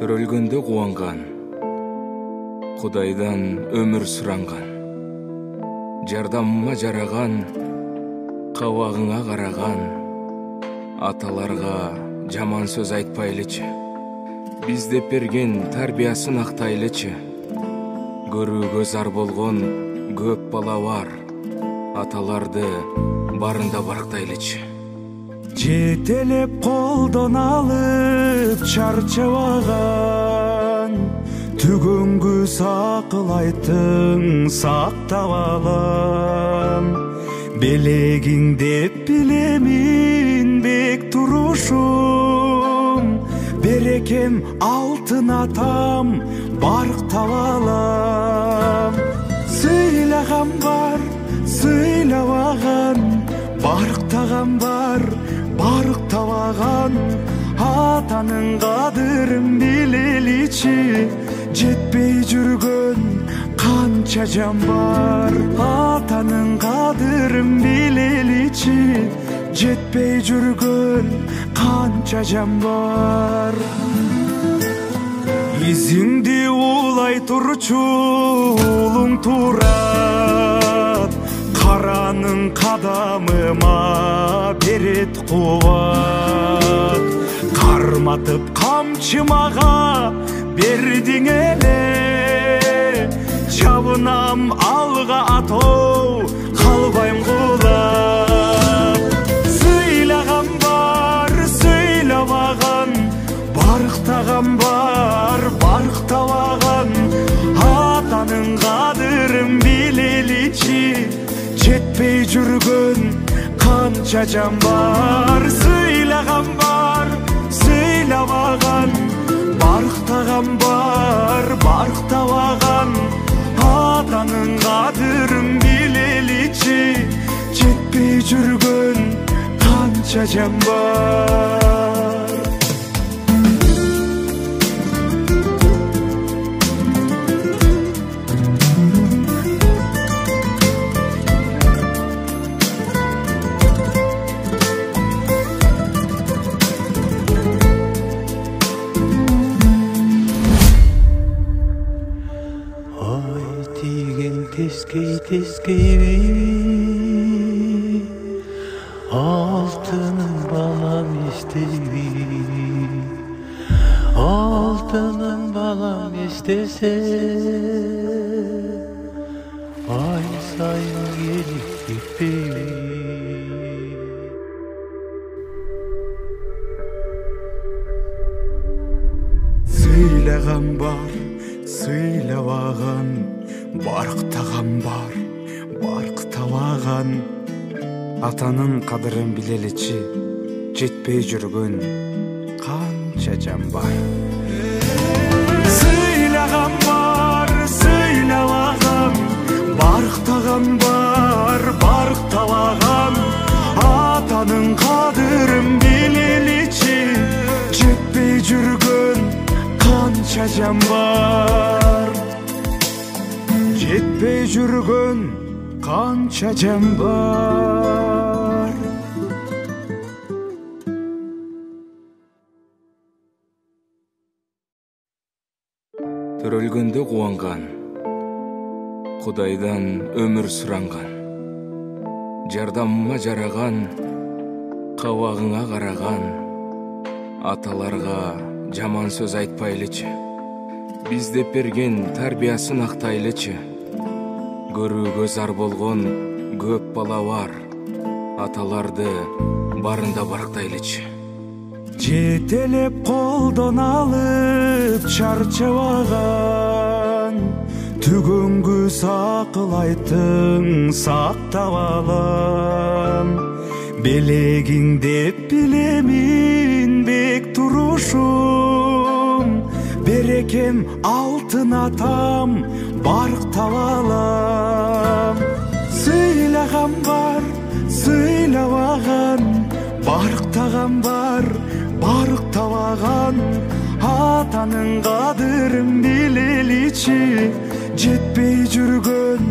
Төрөлгөндө кубанган, Кудайдан өмүр суранган. Жардамыма жараган, кабагыңа караган. Аталарга жаман сөз айтпайлычы. Биз деп берген тарбиясын актайлычы. Көрүүгө зар болгон көп бала бар. Аталарды барында барктайлычы. Жетелеп колдон алып чарчабаган, түгөнгү сакылайтың сактап алам. Белегиң деп билемин бек турушум, берекем алтын атам барктап алам. Сыйлаган бар, сыйлабаган, барктаган бар, барктабаган. Атанын кадырын билеличи, жетпей жүргөн канча жан бар. Атанын кадырын билеличи, жетпей жүргөн канча жан бар. Изиңди улай турчу улуң турат, каранын кадамыма берет кубат. Карматып камчымага бердиң эле, чабынам алга атоо, калбайм кулап. Сыйлаган бар, сыйлабаган, барктаган бар, барктабаган. Атанын кадырын билеличи, жетпей жүргөн канча жан бар. Сыйлаган бар, сыйлабаган, барктаган бар, барктабаган. Атанын кадырын билеличи, жетпей жүргөн канча жан бар. Teskey altının balam istedi, altının balam istese, ay sayın gelip gitmeli. Sıylagan var, sıylabagan, барктаган бар, барктабаган. Атанын кадырын билеличи, жетпей жүргөн канча жан бар. Сыйлаган бар, сыйлабаган, барктаган бар, барктабаган. Атанын кадырын билеличи, жетпей жүргөн канча жан бар. Жетпей жүргөн канча жан бар. Төрөлгөндө кубанган, Кудайдан өмүр суранган. Жардамыма жараган, кабагыңа караган. Аталарга жаман сөз айтпайлычы. Биз деп берген тарбиясын актайлычы. Көрүүгө зар болгон көп бала бар. Аталарды барында барктайлычы. Жетелеп колдон алып чарчабаган, түгөнгү сакылайтың сактап алам. Белегиң деп билемин бек турушум, берекем алтын атам барктап алам. Сыйлаган бар, сыйлабаган, барктаган бар, барктабаган. Атанын кадырын билеличи, жетпей жүргөн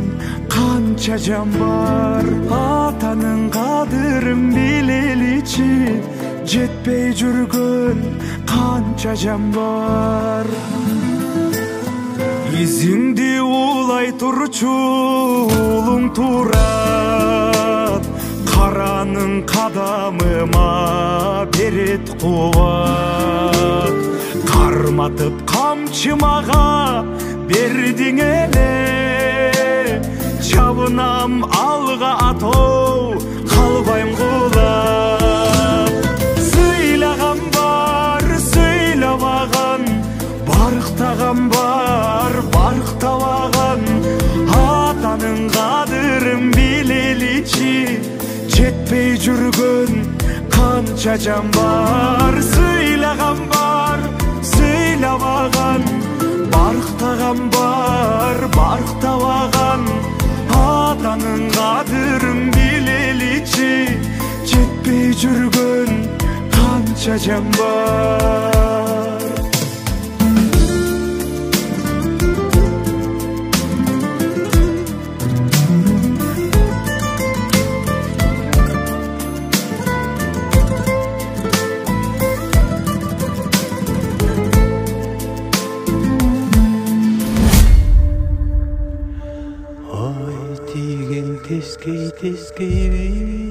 канча жан бар. Атанын кадырын билеличи, жетпей жүргөн канча жан бар. Изиңди улай турчу улуң турат, каранын кадамыма берет кубат. Карматып камчы мага бердиң эле, жабынам алга атоо калбайм кулап. Сыйлаган бар, сыйлабаган, барктаган бар, барктабаган. Атанын кадырын билеличи, жетпей жүргөн канча жан бар. Сыйлаган бар, сыйлабаган, барктаган бар, барктабаган. Атанын кадырын билеличи, жетпей жүргөн канча жан бар. Ой тиген тескей тескей